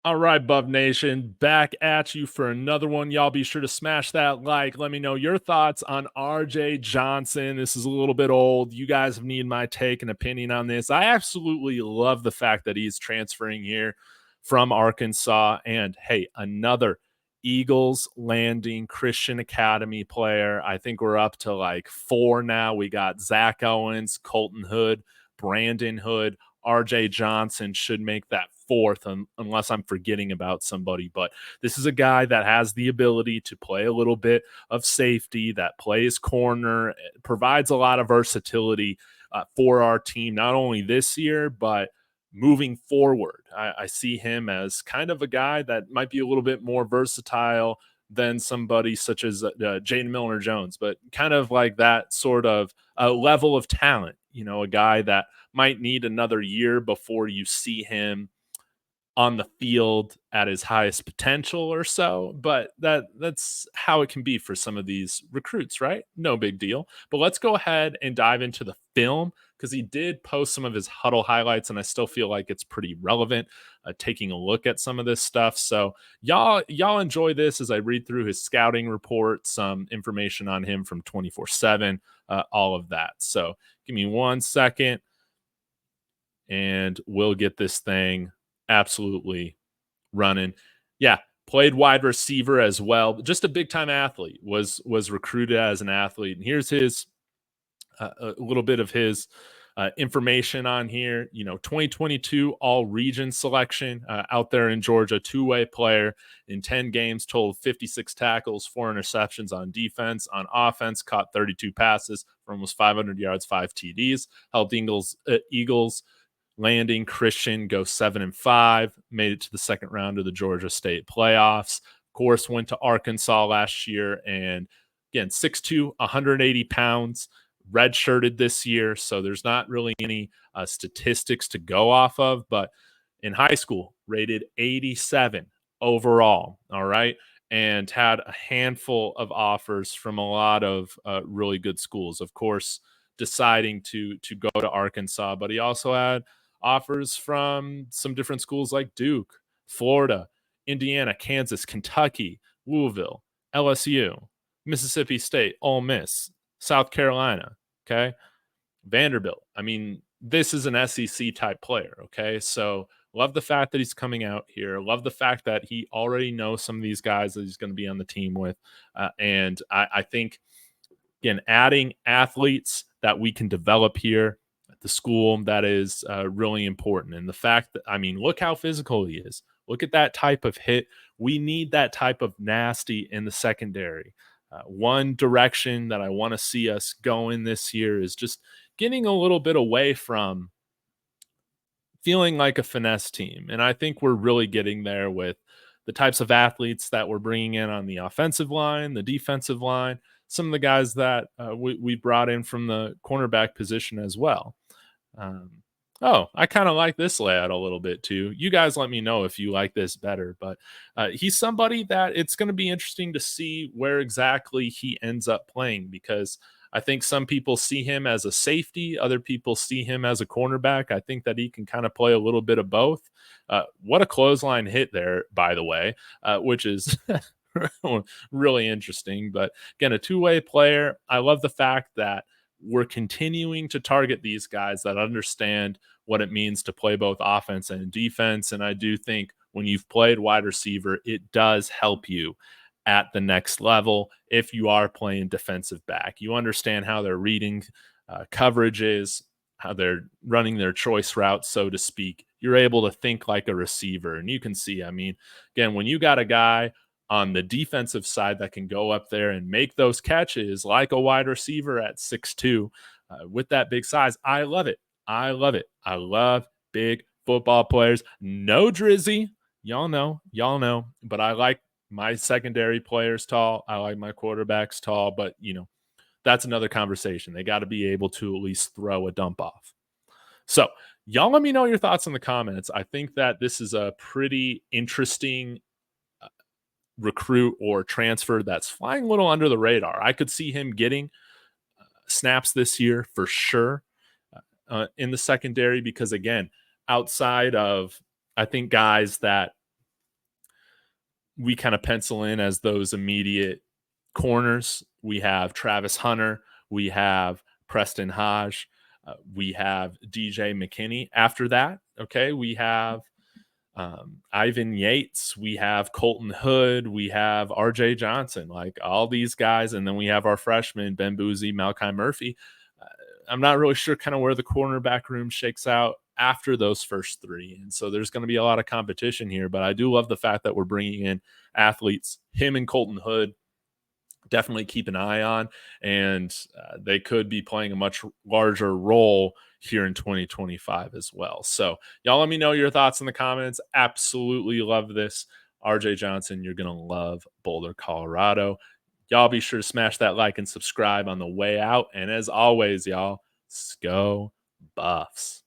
All right, Buff Nation, back at you for another one. Y'all be sure to smash that like. Let me know your thoughts on RJ Johnson. This is a little bit old. You guys need my take and opinion on this. I absolutely love the fact that he's transferring here from Arkansas. And hey, another Eagles landing Christian Academy player. I think we're up to like 4 now. We got Zach Owens, Colton Hood, Brandon Hood. RJ Johnson should make that 4th, unless I'm forgetting about somebody. But this is a guy that has the ability to play a little bit of safety, that plays corner, provides a lot of versatility for our team, not only this year, but moving forward. I see him as kind of a guy that might be a little bit more versatile than somebody such as Jaden Milner Jones, but kind of like that sort of level of talent. You know, a guy that might need another year before you see him on the field at his highest potential or so, but that's how it can be for some of these recruits, right? No big deal. But let's go ahead and dive into the film because he did post some of his huddle highlights, and I still feel like it's pretty relevant. Taking a look at some of this stuff, so y'all enjoy this as I read through his scouting report, some information on him from 24/7, all of that. So give me 1 second, and we'll get this thing absolutely running. Yeah, played wide receiver as well. Just a big time athlete. Was recruited as an athlete, and here's his a little bit of his information on here. You know, 2022 All Region selection out there in Georgia, 2-way player in 10 games, totaled 56 tackles, 4 interceptions on defense. On offense, caught 32 passes for almost 500 yards, 5 TDs. Helped Eagles landing Christian go 7-5, made it to the second round of the Georgia State playoffs. Of course, went to Arkansas last year, and again, 6'2", 180 pounds, redshirted this year. So there's not really any statistics to go off of, but in high school, rated 87 overall. All right. And had a handful of offers from a lot of really good schools. Of course, deciding to go to Arkansas, but he also had offers from some different schools like Duke, Florida, Indiana, Kansas, Kentucky, Louisville, LSU, Mississippi State, Ole Miss, South Carolina, okay? Vanderbilt. I mean, this is an SEC type player, okay? So love the fact that he's coming out here. Love the fact that he already knows some of these guys that he's going to be on the team with. And I think, again, adding athletes that we can develop here at the school, that is really important. And the fact that, I mean, look how physical he is. Look at that type of hit. We need that type of nasty in the secondary. One direction that I want to see us going this year is just getting a little bit away from feeling like a finesse team. And I think we're really getting there with the types of athletes that we're bringing in on the offensive line, the defensive line, some of the guys that we brought in from the cornerback position as well. Um, I kind of like this layout a little bit too. You guys let me know if you like this better, but he's somebody that it's going to be interesting to see where exactly he ends up playing, because I think some people see him as a safety, other people see him as a cornerback. I think that he can kind of play a little bit of both. What a clothesline hit there, by the way, which is really interesting. But again, a 2-way player. I love the fact that we're continuing to target these guys that understand what it means to play both offense and defense. And I do think when you've played wide receiver, it does help you at the next level if you are playing defensive back. You understand how they're reading coverages, how they're running their choice routes, so to speak. You're able to think like a receiver. And you can see, I mean, again, when you got a guy on the defensive side that can go up there and make those catches like a wide receiver at 6'2", with that big size, I love it. I love it. I love big football players. No Drizzy. Y'all know. But I like my secondary players tall. I like my quarterbacks tall. But, you know, that's another conversation. They got to be able to at least throw a dump off. So, y'all let me know your thoughts in the comments. I think that this is a pretty interesting recruit or transfer that's flying a little under the radar. I could see him getting snaps this year for sure in the secondary, because again, outside of, I think, guys that we kind of pencil in as those immediate corners. We have Travis Hunter, we have Preston Hodge, we have DJ McKinney. After that, okay, we have Ivan Yates, we have Colton Hood, we have RJ Johnson, like all these guys. And then we have our freshmen, Ben Boozy, Malachi Murphy. Uh, I'm not really sure kind of where the cornerback room shakes out after those first three. And so there's going to be a lot of competition here, but I do love the fact that we're bringing in athletes, him and Colton Hood, definitely keep an eye on, and they could be playing a much larger role here in 2025 as well. So y'all let me know your thoughts in the comments. Absolutely love this. RJ Johnson, you're going to love Boulder, Colorado. Y'all be sure to smash that like and subscribe on the way out. And as always, y'all, go Buffs.